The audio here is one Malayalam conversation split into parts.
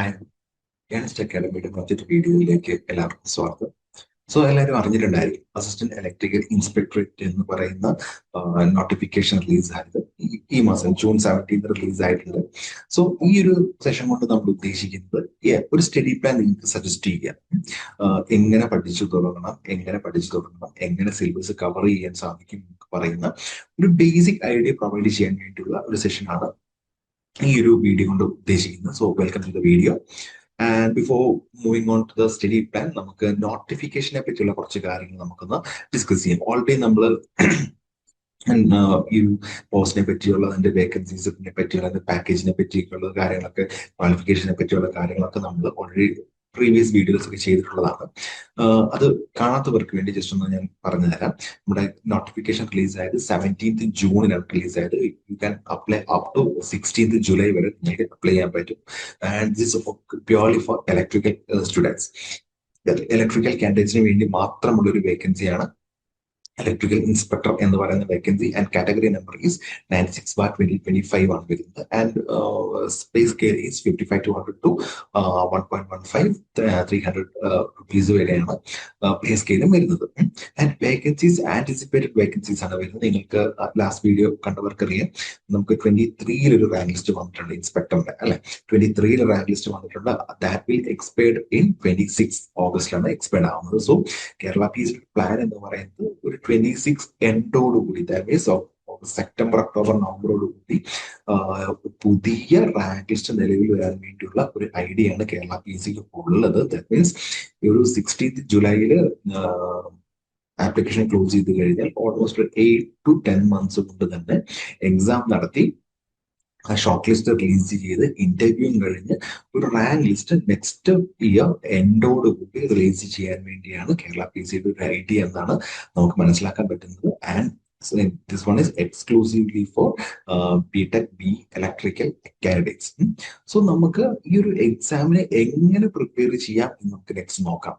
ഏൺസ്റ്റ് അക്കാഡമിയുടെ മറ്റൊരു വീഡിയോയിലേക്ക് എല്ലാവർക്കും സ്വാഗതം. എല്ലാവരും അറിഞ്ഞിട്ടുണ്ടായിരിക്കും, അസിസ്റ്റന്റ് ഇലക്ട്രിക്കൽ ഇൻസ്പെക്ടറേറ്റ് എന്ന് പറയുന്ന നോട്ടിഫിക്കേഷൻ റിലീസ് ആയത് ഈ മാസം ജൂൺ 17 റിലീസ് ആയിട്ടുണ്ട്. ഈ ഒരു സെഷൻ കൊണ്ട് നമ്മൾ ഉദ്ദേശിക്കുന്നത് ഒരു സ്റ്റഡി പ്ലാൻ നിങ്ങൾക്ക് സജസ്റ്റ് ചെയ്യാം. എങ്ങനെ പഠിച്ചു തുടങ്ങണം, എങ്ങനെ സിലബസ് കവർ ചെയ്യാൻ സാധിക്കും എന്ന് പറയുന്ന ഒരു ബേസിക് ഐഡിയ പ്രൊവൈഡ് ചെയ്യാൻ വേണ്ടിയുള്ള ഒരു സെഷനാണ് ഈ ഒരു വീഡിയോ കൊണ്ട് ഉദ്ദേശിക്കുന്നത്. Welcome to the video. And before moving on to the study plan, നമുക്ക് നോട്ടിഫിക്കേഷനെ പറ്റിയുള്ള കുറച്ച് കാര്യങ്ങൾ നമുക്കൊന്ന് ഡിസ്കസ് ചെയ്യാം. ഓൾറെഡി നമ്മൾ ഈ ഒരു പോസ്റ്റിനെ പറ്റിയുള്ള അതിന്റെ വേക്കൻസീസിനെ പറ്റിയുള്ള അതിന്റെ പാക്കേജിനെ പറ്റിയുള്ള കാര്യങ്ങളൊക്കെ, ക്വാളിഫിക്കേഷനെ പറ്റിയുള്ള കാര്യങ്ങളൊക്കെ നമ്മൾ ഓൾറെഡി പ്രീവിയസ് വീഡിയോസ് ഒക്കെ ചെയ്തിട്ടുള്ളതാണ്. അത് കാണാത്തവർക്ക് വേണ്ടി ജസ്റ്റ് ഒന്ന് ഞാൻ പറഞ്ഞു തരാം. നമ്മുടെ നോട്ടിഫിക്കേഷൻ റിലീസ് ആയത് 17th ജൂണിനാണ് റിലീസ് ആയത്. You can apply up to 16th July വരെ നിങ്ങൾക്ക് അപ്ലൈ ചെയ്യാൻ പറ്റും. And this purely for electrical students. Electrical കാൻഡിഡേറ്റ്സിന് വേണ്ടി മാത്രമുള്ള ഒരു വേക്കൻസിയാണ് ഇലക്ട്രിക്കൽ ഇൻസ്പെക്ടർ എന്ന് പറയുന്ന vacancy. And category number is 96/2025 ആണ് വരുന്നത്. And space scale is 55 to 100 to 1.15 300 rupees വരെയാണ് പേ സ്കെയിലും വരുന്നത്. ആൻഡ് വേക്കൻസീസ് ആന്റിസിപ്പേറ്റഡ് വേക്കൻസീസ് ആണ് വരുന്നത്. നിങ്ങൾക്ക് ലാസ്റ്റ് വീഡിയോ കണ്ടവർക്കറിയാം, നമുക്ക് 23 ഒരു റാങ്ക് ലിസ്റ്റ് വന്നിട്ടുണ്ട് ഇൻസ്പെക്ടറിന്റെ, അല്ലെ? 23 റാങ്ക് ലിസ്റ്റ് വന്നിട്ടുണ്ട്. ദാറ്റ് വിൽ എക്സ്പയർഡ് ഇൻ 26 ഓഗസ്റ്റിലാണ് എക്സ്പയർഡ് ആവുന്നത്. കേരള പീസ് പ്ലാൻ എന്ന് പറയുന്നത് ഒരു 26 എൻഡോടുകൂടി, ദാറ്റ് മീൻസ് സെപ്റ്റംബർ, ഒക്ടോബർ, നവംബറോടുകൂടി പുതിയ റാങ്ക് ലിസ്റ്റ് നിലവിൽ വരാൻ വേണ്ടിയുള്ള ഒരു ഐഡിയ ആണ് കേരള പി എസ് സിക്ക് ഉള്ളത്. ദാറ്റ് മീൻസ് ഒരു 16th ജൂലൈയില് ആപ്ലിക്കേഷൻ ക്ലോസ് ചെയ്ത് കഴിഞ്ഞാൽ ഓൾമോസ്റ്റ് 8 to 10 months കൊണ്ട് തന്നെ എക്സാം നടത്തി ഷോർട്ട് ലിസ്റ്റ് റിലീസ് ചെയ്ത് ഇന്റർവ്യൂ കഴിഞ്ഞ് ഒരു റാങ്ക് ലിസ്റ്റ് നെക്സ്റ്റ് ഇയർ എൻഡോട് കൂടി റിലീസ് ചെയ്യാൻ വേണ്ടിയാണ് കേരള പി സിയുടെ ഒരു ഐഡിയ എന്നാണ് നമുക്ക് മനസ്സിലാക്കാൻ പറ്റുന്നത്. And this one is exclusively for BTech B electrical candidates. നമുക്ക് ഈ ഒരു എക്സാമിനെ എങ്ങനെ പ്രിപ്പയർ ചെയ്യാം എന്ന് നമുക്ക് നെക്സ്റ്റ് നോക്കാം.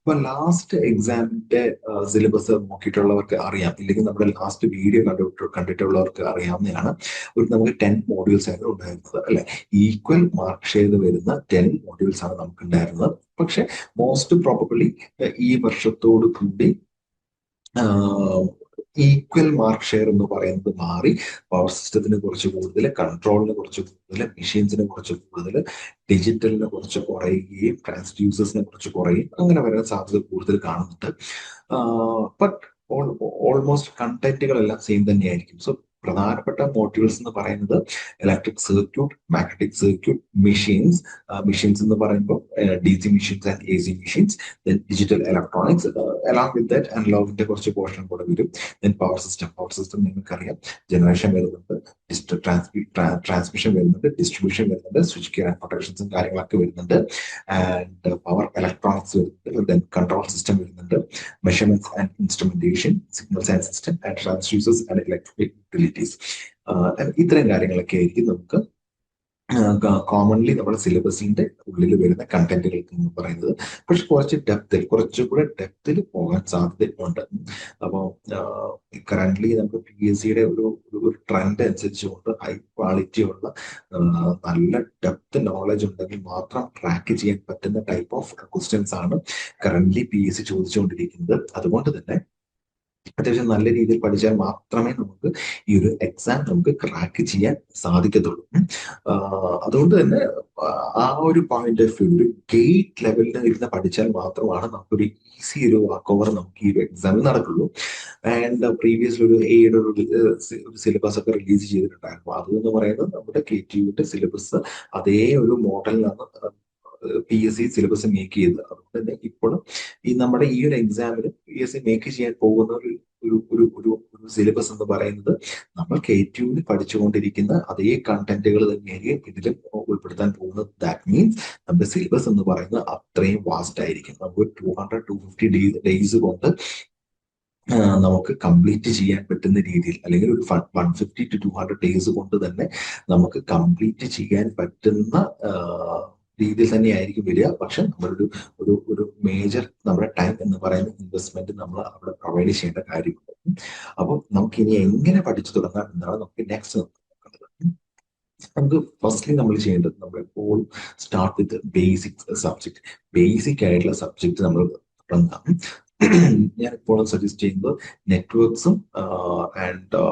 ഇപ്പൊ ലാസ്റ്റ് എക്സാമിന്റെ സിലബസ് നോക്കിയിട്ടുള്ളവർക്ക് അറിയാം, ഇല്ലെങ്കിൽ നമ്മുടെ ലാസ്റ്റ് വീഡിയോ കണ്ടിട്ടുള്ളവർക്ക് അറിയാവുന്നതാണ്. നമുക്ക് 10 മോഡ്യൂൾസ് ആയിരുന്നു ഉണ്ടായിരുന്നത്, അല്ലെ? ഈക്വൽ മാർക്ക് ഷെയർ വരുന്ന 10 മോഡ്യൂൾസ് ആണ് നമുക്ക് ഉണ്ടായിരുന്നത്. പക്ഷെ മോസ്റ്റ് പ്രോബബ്ലി ഈ വർഷത്തോട് കൂടി ഈക്വൽ മാർക്ക് ഷെയർ എന്ന് പറയുന്നത് മാറി പവർ സിസ്റ്റത്തിന് കുറച്ച് കൂടുതൽ, കൺട്രോളിന് കുറച്ച് കൂടുതൽ, മെഷീൻസിന് കുറച്ച് കൂടുതൽ, ഡിജിറ്റലിന് കുറച്ച് കുറയുകയും ട്രാൻസ്ഡ്യൂസേഴ്സിനെ കുറച്ച് കുറയും, അങ്ങനെ വരാൻ സാധ്യത കൂടുതൽ കാണുന്നുണ്ട്. ബട്ട് ഓൾമോസ്റ്റ് കണ്ടന്റുകളെല്ലാം സെയിം തന്നെയായിരിക്കും. പ്രധാനപ്പെട്ട മോഡ്യൂൾസ് എന്ന് പറയുന്നത് electric circuit, magnetic circuit, machines എന്ന് പറയുമ്പോൾ DC machines and AC machines, digital electronics, along with that അനലോഗിന്റെ കുറച്ച് പോർഷൻ കൂടെ വരും. പവർ സിസ്റ്റം നിങ്ങൾക്കറിയാം, ജനറേഷൻ വരുന്നുണ്ട്, ട്രാൻസ്മിഷൻ വരുന്നുണ്ട്, ഡിസ്ട്രിബ്യൂഷൻ വരുന്നുണ്ട്, സ്വിച്ച് ഗിയർ ആൻഡ് പ്രൊട്ടക്ഷൻസും കാര്യങ്ങളൊക്കെ വരുന്നുണ്ട്. ആൻഡ് പവർ ഇലക്ട്രോണിക്സ് വരുന്നുണ്ട്, കൺട്രോൾ സിസ്റ്റം വരുന്നുണ്ട്, measurements and instrumentation, signals and system and transducers and electric utilities. ഇത്തരം കാര്യങ്ങളൊക്കെ ആയിരിക്കും നമുക്ക് കോമൺലി നമ്മുടെ സിലബസിന്റെ ഉള്ളിൽ വരുന്ന കണ്ടന്റുകൾ എന്ന് പറയുന്നത്. പക്ഷെ കുറച്ചുകൂടെ ഡെപ്തിൽ പോകാൻ സാധ്യതയുണ്ട്. അപ്പോൾ കറന്റ്ലി നമുക്ക് PSCയുടെ ഒരു ട്രെൻഡ് അനുസരിച്ചുകൊണ്ട് ഹൈ ക്വാളിറ്റി ഉള്ള നല്ല ഡെപ്ത് നോളജ് ഉണ്ടെങ്കിൽ മാത്രം ട്രാക്ക് ചെയ്യാൻ പറ്റുന്ന ടൈപ്പ് ഓഫ് ക്വസ്റ്റ്യൻസ് ആണ് കറന്റ്ലി PSC ചോദിച്ചുകൊണ്ടിരിക്കുന്നത്. അതുകൊണ്ട് തന്നെ അത്യാവശ്യം നല്ല രീതിയിൽ പഠിച്ചാൽ മാത്രമേ നമുക്ക് ഈ ഒരു എക്സാം നമുക്ക് ക്രാക്ക് ചെയ്യാൻ സാധിക്കത്തുള്ളൂ. അതുകൊണ്ട് തന്നെ ആ ഒരു പോയിന്റ് ഓഫ് വ്യൂ, ഒരു ഗേറ്റ് ലെവലിൽ ഇരുന്ന് പഠിച്ചാൽ മാത്രമാണ് നമുക്കൊരു ഈസി ഒരു വാക്ക് ഓവർ നമുക്ക് ഈ ഒരു എക്സാമിൽ നടക്കുള്ളൂ. ആൻഡ് പ്രീവിയസ്ലി ഒരു എയുടെ ഒരു സിലബസ് ഒക്കെ റിലീസ് ചെയ്തിട്ടുണ്ടായിരുന്നു. അതെന്ന് പറയുന്നത് നമ്മുടെ KTUവിന്റെ സിലബസ് അതേ ഒരു മോഡലിലാണ് PSC സിലബസ് മേക്ക് ചെയ്തത്. അതുകൊണ്ട് തന്നെ ഇപ്പോഴും ഈ നമ്മുടെ ഈ ഒരു എക്സാമിന് PSC മേക്ക് ചെയ്യാൻ പോകുന്ന ഒരു സിലബസ് എന്ന് പറയുന്നത് നമ്മൾ KTUവിൽ പഠിച്ചുകൊണ്ടിരിക്കുന്ന അതേ കണ്ടന്റുകൾ തന്നെയായിരിക്കും ഇതിലും ഉൾപ്പെടുത്താൻ പോകുന്നത്. ദാറ്റ് മീൻസ് നമ്മുടെ സിലബസ് എന്ന് പറയുന്നത് അത്രയും വാസ്റ്റ് ആയിരിക്കും. നമുക്ക് 200-250 ഡേയ്സ് കൊണ്ട് നമുക്ക് കംപ്ലീറ്റ് ചെയ്യാൻ പറ്റുന്ന രീതിയിൽ, അല്ലെങ്കിൽ ഒരു 150 to 200 ഡേയ്സ് കൊണ്ട് തന്നെ നമുക്ക് കംപ്ലീറ്റ് ചെയ്യാൻ പറ്റുന്ന രീതിയിൽ തന്നെയായിരിക്കും വരിക. പക്ഷെ നമ്മളൊരു ഒരു ഒരു മേജർ നമ്മുടെ ടൈം എന്ന് പറയുന്ന ഇൻവെസ്റ്റ്മെന്റ് നമ്മൾ അവിടെ പ്രൊവൈഡ് ചെയ്യേണ്ട കാര്യമുണ്ട്. അപ്പോൾ നമുക്ക് ഇനി എങ്ങനെ പഠിച്ചു തുടങ്ങാം എന്നാണ് നമുക്ക് നെക്സ്റ്റ് നോക്കേണ്ടത്. നമുക്ക് ഫസ്റ്റ്ലി നമ്മൾ ചെയ്യേണ്ടത് നമ്മൾ എപ്പോഴും start with basic subject. Basic ആയിട്ടുള്ള സബ്ജക്ട് നമ്മൾ തുടങ്ങാം. ഞാൻ എപ്പോഴും സജസ്റ്റ് ചെയ്യുന്നത് നെറ്റ്വർക്ക്സും and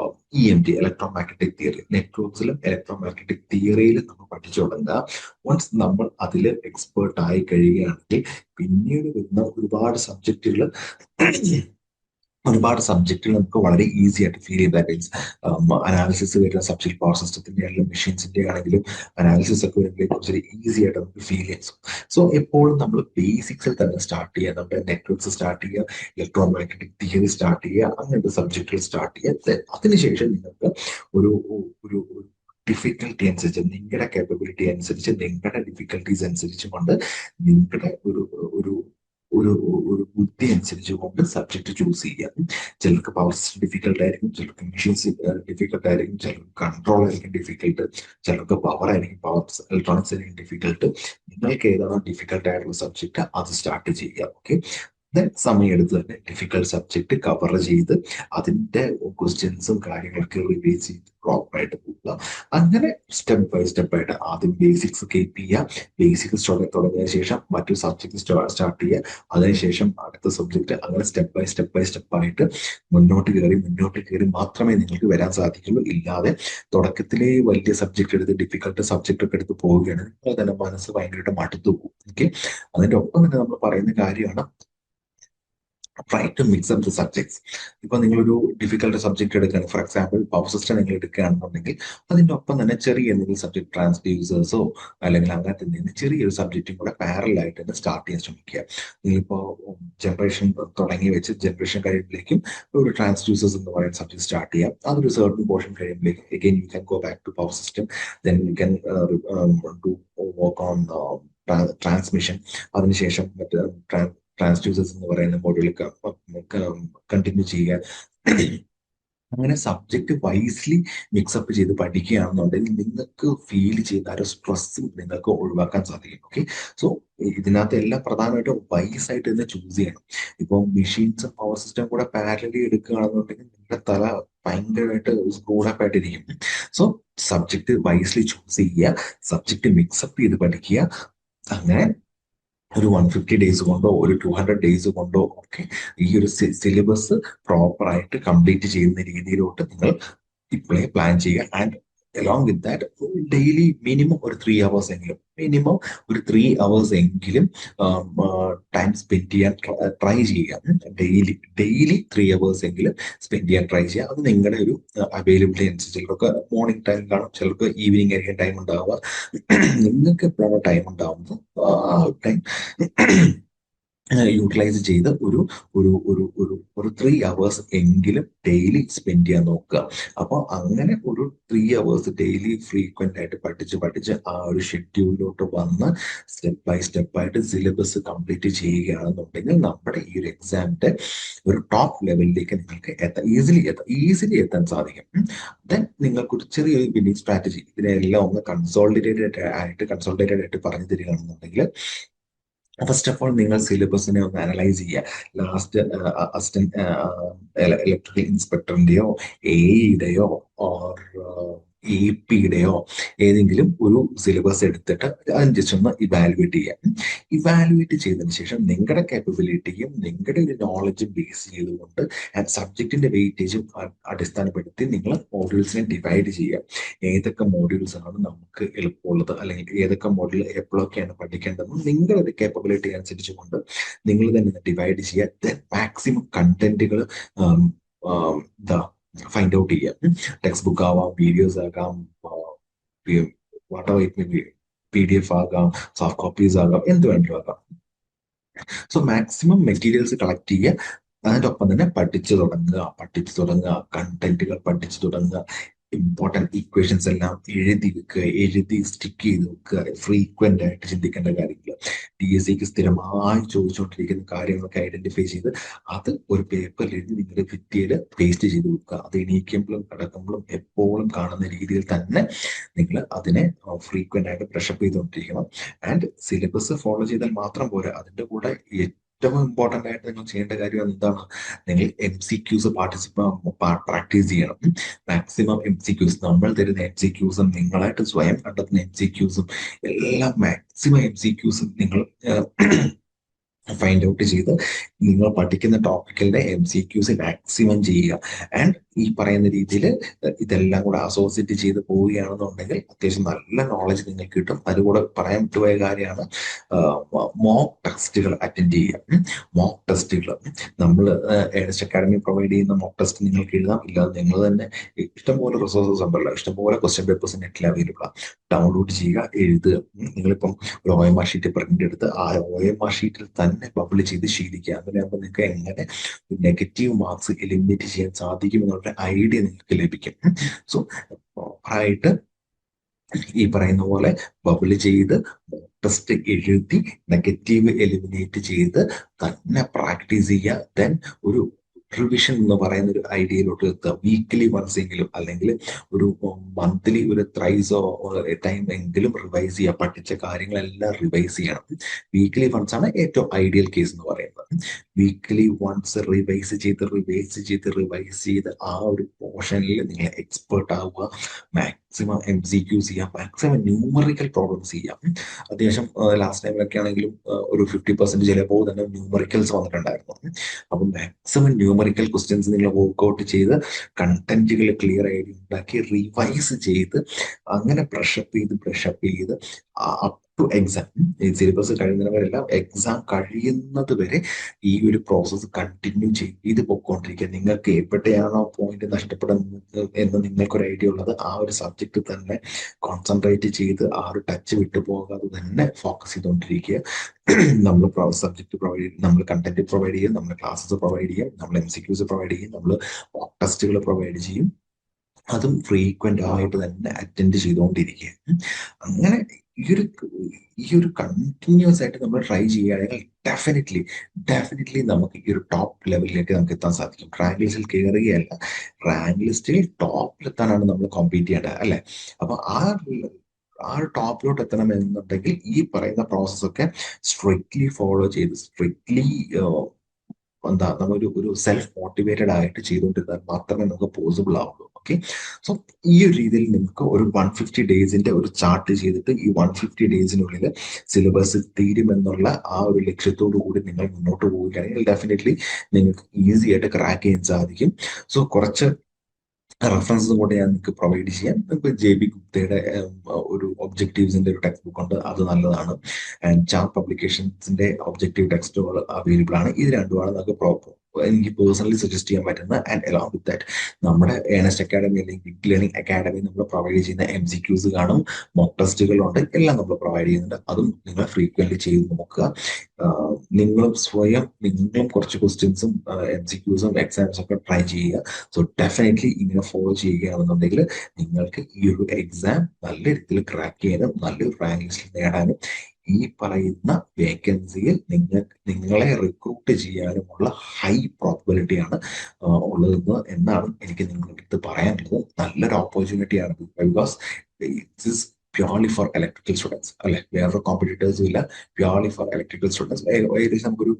EMT, electro magnetic theory. നെറ്റ്വർക്ക്സിലും ഇലക്ട്രോ മാഗ്നറ്റിക് തിയറിയിലും നമ്മൾ പഠിച്ചു തുടങ്ങുക. വൺസ് നമ്മൾ അതിൽ എക്സ്പേർട്ട് ആയി കഴിയുകയാണെങ്കിൽ പിന്നീട് വരുന്ന ഒരുപാട് സബ്ജക്റ്റുകൾ നമുക്ക് വളരെ ഈസി ആയിട്ട് ഫീൽ ചെയ്താൽ മീൻസ് അനാലിസിസ് വരുന്ന സബ്ജക്ട്, പവർ സിസ്റ്റത്തിന്റെ ആണെങ്കിലും മെഷീൻസിന്റെ ആണെങ്കിലും അനാലിസിസ് ഒക്കെ വരുമ്പോൾ കുറച്ചൊരു ഈസി ആയിട്ട് നമുക്ക് ഫീൽ ചെയ്യാം. സോ എപ്പോഴും നമ്മൾ ബേസിക്സിൽ തന്നെ സ്റ്റാർട്ട് ചെയ്യുക. നമ്മുടെ നെറ്റ്വർക്ക്സ് സ്റ്റാർട്ട് ചെയ്യുക, ഇലക്ട്രോ മാഗ്നറ്റിക് തിയറി സ്റ്റാർട്ട് ചെയ്യുക, അങ്ങനത്തെ സബ്ജക്റ്റുകൾ സ്റ്റാർട്ട് ചെയ്യുക. അതിനുശേഷം നിങ്ങൾക്ക് ഒരു ഒരു ഡിഫിക്കൽട്ടി അനുസരിച്ച്, നിങ്ങളുടെ കേപ്പബിലിറ്റി അനുസരിച്ച്, നിങ്ങളുടെ ഡിഫിക്കൽട്ടീസ് അനുസരിച്ച് കൊണ്ട് നിങ്ങളുടെ ഒരു ഒരു ഒരു ബുദ്ധി അനുസരിച്ച് കൊണ്ട് സബ്ജക്ട് ചൂസ് ചെയ്യാം. ചിലർക്ക് പവർ സിസ്റ്റം ഡിഫിക്കൽട്ട് ആയിരിക്കും, ചിലർക്ക് മെഷീൻസ് ഡിഫിക്കൽട്ട് ആയിരിക്കും, ചിലർക്ക് കൺട്രോൾ ആയിരിക്കും ഡിഫിക്കൽട്ട്, ചിലർക്ക് പവർ ആയിരിക്കും, പവർ ഇലക്ട്രോണിക്സ് ആയിരിക്കും ഡിഫിക്കൽട്ട്. നിങ്ങൾക്ക് ഏതാണോ ഡിഫിക്കൽട്ട് ആയിട്ടുള്ള സബ്ജക്ട് അത് സ്റ്റാർട്ട് ചെയ്യുക. ഓക്കെ, സമയമെടുത്ത് തന്നെ ഡിഫിക്കൽട്ട് സബ്ജക്ട് കവർ ചെയ്ത് അതിന്റെ ക്വസ്റ്റ്യൻസും കാര്യങ്ങളൊക്കെ റിവൈസ് ചെയ്ത് പ്രോപ്പറായിട്ട് പോവുക. അങ്ങനെ സ്റ്റെപ്പ് ബൈ സ്റ്റെപ്പ് ആയിട്ട് ആദ്യം ബേസിക്സ് കീപ്പ് ചെയ്യുക. ബേസിക്സ് തുടങ്ങിയ ശേഷം മറ്റൊരു സബ്ജക്ട് സ്റ്റാർട്ട് ചെയ്യുക. അതിനുശേഷം അടുത്ത സബ്ജക്ട്, അങ്ങനെ സ്റ്റെപ്പ് ബൈ സ്റ്റെപ്പ് ആയിട്ട് മുന്നോട്ട് കയറി മാത്രമേ നിങ്ങൾക്ക് വരാൻ സാധിക്കുള്ളൂ. ഇല്ലാതെ തുടക്കത്തിലെ വലിയ സബ്ജക്ട് എടുത്ത് ഡിഫിക്കൽട്ട് സബ്ജക്ട് ഒക്കെ എടുത്ത് പോവുകയാണെങ്കിൽ നിങ്ങൾ തന്നെ മനസ്സ് ഭയങ്കരമായിട്ട് മടുത്തു പോകും. ഓക്കെ, അതിന്റെ ഒപ്പം തന്നെ നമ്മൾ പറയുന്ന കാര്യമാണ് try to mix up the subjects. ഇപ്പൊ നിങ്ങളൊരു ഡിഫിക്കൽട്ട് സബ്ജക്ട് എടുക്കുകയാണ്, ഫോർ എക്സാമ്പിൾ പവർ സിസ്റ്റം നിങ്ങൾ എടുക്കുകയാണെന്നുണ്ടെങ്കിൽ അതിന്റെ ഒപ്പം തന്നെ ചെറിയ എന്തെങ്കിലും സബ്ജക്ട്, ട്രാൻസ്ഡ്യൂസേഴ്സോ അല്ലെങ്കിൽ അങ്ങനത്തെ എന്തെങ്കിലും ചെറിയൊരു സബ്ജക്റ്റും കൂടെ പാരലായിട്ട് തന്നെ സ്റ്റാർട്ട് ചെയ്യാൻ ശ്രമിക്കുക. നിങ്ങളിപ്പോ ജനറേഷൻ തുടങ്ങി വെച്ച് ജനറേഷൻ കഴിയുമ്പോഴേക്കും ഒരു ട്രാൻസ്ഡ്യൂസേഴ്സ് എന്ന് പറയുന്ന സബ്ജക്ട് സ്റ്റാർട്ട് ചെയ്യാം. അതൊരു സർട്ടൺ പോർഷൻ കഴിയുമ്പോഴേക്കും again you can go back to power system, then you can do work on transmission. അതിനുശേഷം മറ്റ് ട്രാൻസ്ഡ്യൂസേഴ്സ് എന്ന് പറയുന്ന മോഡ്യൂൾ കണ്ടിന്യൂ ചെയ്യുക. അങ്ങനെ സബ്ജക്ട് വൈസ്ലി മിക്സപ്പ് ചെയ്ത് പഠിക്കുകയാണെന്നുണ്ടെങ്കിൽ നിങ്ങൾക്ക് ഫീൽ ചെയ്യുന്ന ഒരു സ്ട്രെസ് നിങ്ങൾക്ക് ഒഴിവാക്കാൻ സാധിക്കും. ഓക്കെ, സോ ഇതിനകത്ത് എല്ലാം പ്രധാനമായിട്ടും വൈസ് ആയിട്ട് തന്നെ ചൂസ് ചെയ്യണം. ഇപ്പോൾ മെഷീൻസും പവർ സിസ്റ്റം കൂടെ പാരലി എടുക്കുകയാണെന്നുണ്ടെങ്കിൽ നിങ്ങളുടെ തല ഭയങ്കരമായിട്ട് സ്ക്രൂഡപ്പ് ആയിട്ടിരിക്കും. സോ സബ്ജക്ട് വൈസ്ലി ചൂസ് ചെയ്യുക, സബ്ജക്ട് മിക്സപ്പ് ചെയ്ത് പഠിക്കുക. അങ്ങനെ ഒരു 150 ഡേയ്സ് കൊണ്ടോ ഒരു 200 ഡേയ്സ് കൊണ്ടോ ഒക്കെ ഈ ഒരു സിലബസ് പ്രോപ്പറായിട്ട് കംപ്ലീറ്റ് ചെയ്യുന്ന രീതിയിലോട്ട് നിങ്ങൾ ഇപ്പോഴേ പ്ലാൻ ചെയ്യുക. And along with that daily minimum ഒരു 3 hours എങ്കിലും ടൈം സ്പെൻഡ് ചെയ്യാൻ ട്രൈ ചെയ്യുക. ഡെയിലി 3 hours എങ്കിലും സ്പെൻഡ് ചെയ്യാൻ ട്രൈ ചെയ്യുക. അത് നിങ്ങളുടെ ഒരു അവൈലബിലിറ്റി അനുസരിച്ച്, ചിലർക്ക് മോർണിംഗ് ടൈം കാണും, ചിലർക്ക് ഈവനിങ് ആയിരിക്കും ടൈം ഉണ്ടാവുക. നിങ്ങൾക്ക് എപ്പോഴാണ് ടൈം ഉണ്ടാവുന്നത് ആ ടൈം യൂട്ടിലൈസ് ചെയ്ത് ഒരു ഒരു ഒരു ഒരു ഒരു 3 hours എങ്കിലും ഡെയിലി സ്പെൻഡ് ചെയ്യാൻ നോക്കുക. അപ്പോൾ അങ്ങനെ ഒരു 3 hours ഡെയിലി ഫ്രീക്വന്റ് ആയിട്ട് പഠിച്ച് ആ ഒരു ഷെഡ്യൂളിലോട്ട് വന്ന് സ്റ്റെപ്പ് ആയിട്ട് സിലബസ് കംപ്ലീറ്റ് ചെയ്യുകയാണെന്നുണ്ടെങ്കിൽ നമ്മുടെ ഈ ഒരു എക്സാമിന്റെ ഒരു ടോപ്പ് ലെവലിലേക്ക് നിങ്ങൾക്ക് ഈസിലി എത്താൻ സാധിക്കും. ദെൻ നിങ്ങൾക്കൊരു ചെറിയൊരു വിന്നിങ് സ്ട്രാറ്റജി ഇതിനെല്ലാം ഒന്ന് കൺസോളിഡേറ്റഡ് ആയിട്ട് പറഞ്ഞു തരികയാണെന്നുണ്ടെങ്കിൽ, ഫസ്റ്റ് ഓഫ് ഓൾ നിങ്ങൾ സിലബസിനെ ഒന്ന് അനലൈസ് ചെയ്യുക. ലാസ്റ്റ് അസിസ്റ്റന്റ് ഇലക്ട്രിക്കൽ ഇൻസ്പെക്ടറിന്റെയോ എയുടെയോ ഓർ AP-യുടെയോ ഏതെങ്കിലും ഒരു സിലബസ് എടുത്തിട്ട് അതിന് ജസ്റ്റ് ഒന്ന് ഇവാലുവേറ്റ് ചെയ്യുക. ഇവാലുവേറ്റ് ചെയ്തതിന് ശേഷം നിങ്ങളുടെ കേപ്പബിലിറ്റിയും നിങ്ങളുടെ ഒരു നോളജും ബേസ് ചെയ്തുകൊണ്ട് സബ്ജക്റ്റിന്റെ വെയിറ്റേജും അടിസ്ഥാനപ്പെടുത്തി നിങ്ങൾ മോഡ്യൂൾസിനെ ഡിവൈഡ് ചെയ്യുക. ഏതൊക്കെ മോഡ്യൂൾസ് ആണ് നമുക്ക് എളുപ്പമുള്ളത്, അല്ലെങ്കിൽ ഏതൊക്കെ മോഡ്യൂൾ എപ്പോഴൊക്കെയാണ് പഠിക്കേണ്ടതെന്ന് നിങ്ങളുടെ കേപ്പബിലിറ്റി അനുസരിച്ച് കൊണ്ട് നിങ്ങൾ തന്നെ ഡിവൈഡ് ചെയ്യുക. മാക്സിമം കണ്ടന്റുകൾ ഫൈൻഡ് ഔട്ട് ചെയ്യാം. ടെക്സ്റ്റ് ബുക്ക് ആവാം, വീഡിയോസ് ആകാം, PDF ആകാം, സോഫ്റ്റ് കോപ്പീസ് ആകാം, എന്ത് വേണമെങ്കിലും ആകാം. സോ മാക്സിമം മെറ്റീരിയൽസ് കളക്ട് ചെയ്യുക. അതിനൊപ്പം തന്നെ പഠിച്ചു തുടങ്ങുക, കണ്ടന്റുകൾ പഠിച്ചു തുടങ്ങുക. ഇമ്പോർട്ടൻറ്റ് ഇക്വേഷൻസ് എല്ലാം എഴുതി വെക്കുക, എഴുതി സ്റ്റിക്ക് ചെയ്ത് വെക്കുക. ഫ്രീക്വന്റ് ആയിട്ട് ചിന്തിക്കേണ്ട കാര്യങ്ങൾ, PSCക്ക് സ്ഥിരമായി ചോദിച്ചുകൊണ്ടിരിക്കുന്ന കാര്യങ്ങളൊക്കെ ഐഡന്റിഫൈ ചെയ്ത് അത് ഒരു പേപ്പറിൽ എഴുതി നിങ്ങളുടെ ഭിത്തിയിൽ പേസ്റ്റ് ചെയ്ത് വെക്കുക. അത് എണീക്കുമ്പോഴും കിടക്കുമ്പോഴും എപ്പോഴും കാണുന്ന രീതിയിൽ തന്നെ നിങ്ങൾ അതിനെ ഫ്രീക്വന്റ് ആയിട്ട് ബ്രഷപ്പ് ചെയ്തുകൊണ്ടിരിക്കണം. ആൻഡ് സിലബസ് ഫോളോ ചെയ്താൽ മാത്രം പോരാ, അതിന്റെ കൂടെ ഏറ്റവും ഇമ്പോർട്ടന്റ് ആയിട്ട് നിങ്ങൾ ചെയ്യേണ്ട കാര്യം എന്താണ്? നിങ്ങൾ MCQs പ്രാക്ടീസ് ചെയ്യണം. മാക്സിമം MCQs, നമ്മൾ തരുന്ന MCQസും നിങ്ങളായിട്ട് സ്വയം കണ്ടെത്തുന്ന MCQസും എല്ലാം മാക്സിമം MCQസും നിങ്ങൾ ഫൈൻഡ് ഔട്ട് ചെയ്ത് നിങ്ങൾ പഠിക്കുന്ന ടോപ്പിക്കലിന്റെ MCQs മാക്സിമം ചെയ്യുക. ആൻഡ് ഈ പറയുന്ന രീതിയിൽ ഇതെല്ലാം കൂടെ അസോസിയേറ്റ് ചെയ്ത് പോവുകയാണെന്നുണ്ടെങ്കിൽ അത്യാവശ്യം നല്ല നോളജ് നിങ്ങൾക്ക് കിട്ടും. അതുകൂടെ പറയാൻ വിട്ടുപോയ കാര്യമാണ് മോക്ക് ടെസ്റ്റുകൾ അറ്റൻഡ് ചെയ്യുക. മോക്ക് ടെസ്റ്റുകൾ നമ്മൾ ഏണസ്റ്റ് അക്കാഡമി പ്രൊവൈഡ് ചെയ്യുന്ന മോക്ക് ടെസ്റ്റ് നിങ്ങൾക്ക് എഴുതാം. ഇല്ലാതെ നിങ്ങൾ തന്നെ ഇഷ്ടംപോലെ റിസോഴ്സസ് ഉണ്ടല്ലോ, ഇഷ്ടംപോലെ ക്വസ്റ്റ്യൻ പേപ്പേഴ്സ് നെറ്റിൽ അവൈലബിൾ ആണ്. ഡൗൺലോഡ് ചെയ്യുക, എഴുതുക. നിങ്ങളിപ്പം ഒരു OMR ഷീറ്റ് പ്രിന്റ് എടുത്ത് ആ OMR ഷീറ്റിൽ തന്നെ ബബിൾ ചെയ്ത് ശീലിക്കുക. അങ്ങനെയാകുമ്പോൾ നിങ്ങൾക്ക് എങ്ങനെ നെഗറ്റീവ് മാർക്സ് എലിമിനേറ്റ് ചെയ്യാൻ സാധിക്കും എന്നുള്ള ഐഡിയ നിങ്ങൾക്ക് ലഭിക്കും. സോ ആയിട്ട് ഈ പറയുന്ന പോലെ ബബിൾ ചെയ്ത് ടെസ്റ്റ് എഴുതി നെഗറ്റീവ് എലിമിനേറ്റ് ചെയ്ത് തന്നെ പ്രാക്ടീസ് ചെയ്യുക. ദെൻ ഒരു റിവിഷൻ എന്ന് പറയുന്ന ഒരു ഐഡിയയിലോട്ട് എത്തുക. വീക്ക്ലി വൺസ് എങ്കിലും അല്ലെങ്കിൽ ഒരു മന്ത്ലി ഒരു ത്രൈസോ ടൈം എങ്കിലും റിവൈസ് ചെയ്യുക. പഠിച്ച കാര്യങ്ങളെല്ലാം റിവൈസ് ചെയ്യണം. വീക്ക്ലി വൺസ് ആണ് ഏറ്റവും ഐഡിയൽ കേസ് എന്ന് പറയുന്നത്. വീക്ക്ലി വൺസ് റിവൈസ് ചെയ്ത് ആ ഒരു പോർഷനിൽ നിങ്ങൾ എക്സ്പേർട്ട് ആവുക. മാക്സിമം MCQs ചെയ്യാം, മാക്സിമം ന്യൂമറിക്കൽ പ്രോബ്ലംസ് ചെയ്യാം. അത്യാവശ്യം ലാസ്റ്റ് ടൈമിലൊക്കെ ആണെങ്കിലും ഒരു 50% ചിലപ്പോൾ തന്നെ ന്യൂമറിക്കൽസ് വന്നിട്ടുണ്ടായിരുന്നു. അപ്പൊ മാക്സിമം ന്യൂമറിക്കൽ ക്വസ്റ്റ്യൻസ് നിങ്ങൾ വർക്ക്ഔട്ട് ചെയ്ത് കണ്ടന്റുകൾ ക്ലിയർ ആയിട്ട് ഉണ്ടാക്കി റിവൈസ് ചെയ്ത് അങ്ങനെ ബ്രഷപ്പ് ചെയ്ത് അപ് ടു എക്സാം, സിലബസ് കഴിയുന്നവരെല്ലാം എക്സാം കഴിയുന്നത് വരെ ഈ ഒരു പ്രോസസ്സ് കണ്ടിന്യൂ ചെയ്ത് പൊയ്ക്കൊണ്ടിരിക്കുക. നിങ്ങൾക്ക് എവിടെയാണോ പോയിന്റ് നഷ്ടപ്പെടുന്നത് എന്ന് നിങ്ങൾക്കൊരു ഐഡിയ ഉള്ളത് ആ ഒരു സബ്ജക്റ്റ് തന്നെ കോൺസെൻട്രേറ്റ് ചെയ്ത് ആ ഒരു ടച്ച് വിട്ടു പോകാതെ തന്നെ ഫോക്കസ് ചെയ്തുകൊണ്ടിരിക്കുക. നമ്മൾ സബ്ജക്ട് പ്രൊവൈഡ് ചെയ്യും, നമ്മൾ കണ്ടന്റ് പ്രൊവൈഡ് ചെയ്യും, നമ്മൾ ക്ലാസ്സസ് പ്രൊവൈഡ് ചെയ്യും, നമ്മൾ MCQs പ്രൊവൈഡ് ചെയ്യും, നമ്മൾ മോക്ക് ടെസ്റ്റുകൾ പ്രൊവൈഡ് ചെയ്യും. അതും ഫ്രീക്വന്റ് ആയിട്ട് തന്നെ അറ്റൻഡ് ചെയ്തുകൊണ്ടിരിക്കുക. അങ്ങനെ ഈ ഒരു കണ്ടിന്യൂസ് ആയിട്ട് നമ്മൾ ട്രൈ ചെയ്യുകയാണെങ്കിൽ ഡെഫിനറ്റ്ലി നമുക്ക് ഈ ഒരു ടോപ്പ് ലെവലിലേക്ക് നമുക്ക് എത്താൻ സാധിക്കും. റാങ്ക് ലിസ്റ്റിൽ കയറുകയല്ല, റാങ്ക് ലിസ്റ്റിൽ ടോപ്പിലെത്താനാണ് നമ്മൾ കോമ്പീറ്റ് ചെയ്യേണ്ടത്, അല്ലെ? അപ്പൊ ആ ഒരു ടോപ്പിലോട്ട് എത്തണം എന്നുണ്ടെങ്കിൽ ഈ പറയുന്ന പ്രോസസ് ഒക്കെ സ്ട്രിക്ട്ലി ഫോളോ ചെയ്ത് നമ്മളൊരു സെൽഫ് മോട്ടിവേറ്റഡ് ആയിട്ട് ചെയ്തുകൊണ്ടിരുന്നാൽ മാത്രമേ നമുക്ക് പോസിബിൾ ആവുള്ളൂ. ഓക്കെ, സോ ഈ ഒരു രീതിയിൽ നിങ്ങൾക്ക് ഒരു 150 ഡേയ്സിന്റെ ഒരു ചാർട്ട് ചെയ്തിട്ട് ഈ 150 ഡേയ്സിനുള്ളിൽ സിലബസ് തീരുമെന്നുള്ള ആ ഒരു ലക്ഷ്യത്തോടു കൂടി നിങ്ങൾ മുന്നോട്ട് പോവുകയാണെങ്കിൽ ഡെഫിനറ്റ്ലി നിങ്ങൾക്ക് ഈസി ആയിട്ട് ക്രാക്ക് ചെയ്യാൻ സാധിക്കും. സോ കുറച്ച് റെഫറൻസും കൂടെ ഞാൻ നിങ്ങൾക്ക് പ്രൊവൈഡ് ചെയ്യാം. ഇപ്പൊ JB ഗുപ്തയുടെ ഒരു ഒബ്ജക്റ്റീവ്സിന്റെ ഒരു ടെക്സ്റ്റ് ബുക്ക് ഉണ്ട്, അത് നല്ലതാണ്. ആൻഡ് ചാർട്ട് പബ്ലിക്കേഷൻസിന്റെ ഒബ്ജക്റ്റീവ് ടെക്സ്റ്റുകൾ അവൈലബിൾ ആണ്. ഇത് രണ്ടുമാണ് നമുക്ക് എനിക്ക് പേഴ്സണലി സജസ്റ്റ് ചെയ്യാൻ പറ്റുന്ന. ആൻഡ് അലോങ് വിത്ത് ദാറ്റ് നമ്മുടെ ഏണസ്റ്റ് അക്കാഡമി അല്ലെങ്കിൽ ബിഗ് ലേണിംഗ് അക്കാഡമി നമ്മൾ പ്രൊവൈഡ് ചെയ്യുന്ന MCQs കാണും, മോക്ക് ടെസ്റ്റുകളുണ്ട്, എല്ലാം നമ്മൾ പ്രൊവൈഡ് ചെയ്യുന്നുണ്ട്. അതും നിങ്ങൾ ഫ്രീക്വന്റ് ചെയ്ത് നോക്കുക. നിങ്ങളും കുറച്ച് ക്വസ്റ്റ്യൻസും MCQസും എക്സാംസും ഒക്കെ ട്രൈ ചെയ്യുക. സോ ഡെഫിനറ്റ്ലി ഇങ്ങനെ ഫോളോ ചെയ്യുകയാണെന്നുണ്ടെങ്കിൽ നിങ്ങൾക്ക് ഈ ഒരു എക്സാം നല്ല രീതിയിൽ ക്രാക്ക് ചെയ്യാനും നല്ലൊരു റാങ്ക് ലിസ്റ്റിൽ നേടാനും ഈ പറയുന്ന വേക്കൻസിയിൽ നിങ്ങളെ റിക്രൂട്ട് ചെയ്യാനുമുള്ള ഹൈ പ്രോബിലിറ്റി ആണ് ഉള്ളതെന്ന് എന്നാണ് എനിക്ക് നിങ്ങളുടെ അടുത്ത് പറയാനുള്ളത്. നല്ലൊരു ഓപ്പർച്യൂണിറ്റിയാണ് because it's purely for electrical students, അല്ലെ? വേറൊരു കോമ്പറ്റീറ്റേഴ്സും ഇല്ല, പ്യോർലി ഫോർ ഇലക്ട്രിക്കൽ സ്റ്റുഡൻസ്. ഏകദേശം നമുക്കൊരു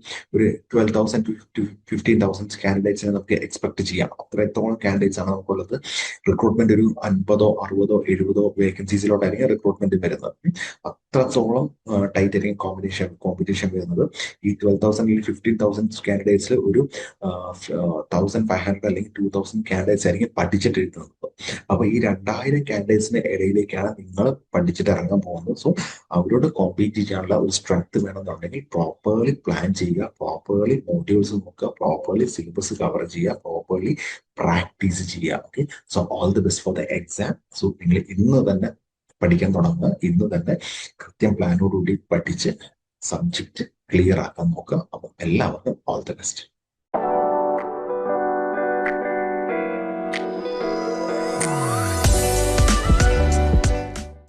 12,000 to 15,000 കാൻഡിഡേറ്റ്സിനെ നമുക്ക് എക്സ്പെക്ട് ചെയ്യാം. അത്രത്തോളം കാൻഡിഡേറ്റ്സ് ആണ് നമുക്കുള്ളത്. റിക്രൂട്ട്മെന്റ് ഒരു 50, 60, 70 വേക്കൻസീസിലോട്ടായിരിക്കും റിക്രൂട്ട്മെന്റ് വരുന്നത്. അത്രത്തോളം ടൈറ്റ് ആയിരിക്കും കോമ്പറ്റീഷൻ വരുന്നത്. ഈ 12,000 15,000 കാൻഡിഡേറ്റ്സിൽ ഒരു 1,500 അല്ലെങ്കിൽ 2,000 കാൻഡിഡേറ്റ്സ് ആയിരിക്കും പഠിച്ചിട്ട് എഴുതുന്നത്. അപ്പൊ ഈ 2,000 കാൻഡിഡേറ്റ്സിന്റെ ഇടയിലേക്കാണ് നിങ്ങൾ പഠിച്ചിട്ട് ഇറങ്ങാൻ പോകുന്നത്. സോ അവരോട് കോമ്പീറ്റ് ചെയ്യാനുള്ള ഒരു സ്ട്രെങ്ത് വേണമെന്നുണ്ടെങ്കിൽ പ്രോപ്പർലി പ്ലാൻ ചെയ്യുക, പ്രോപ്പർലി മോഡ്യൂൾസ് നോക്കുക, പ്രോപ്പർലി സിലബസ് കവർ ചെയ്യുക, പ്രോപ്പർലി പ്രാക്ടീസ് ചെയ്യുക. Okay, so all the best for the exam. So നിങ്ങൾ ഇന്ന് തന്നെ പഠിക്കാൻ തുടങ്ങുക, ഇന്ന് തന്നെ കൃത്യം പ്ലാനോടുകൂടി പഠിച്ച് സബ്ജക്റ്റ് ക്ലിയർ ആക്കാൻ നോക്കുക. അപ്പം എല്ലാവർക്കും ഓൾ ദി ബെസ്റ്റ്.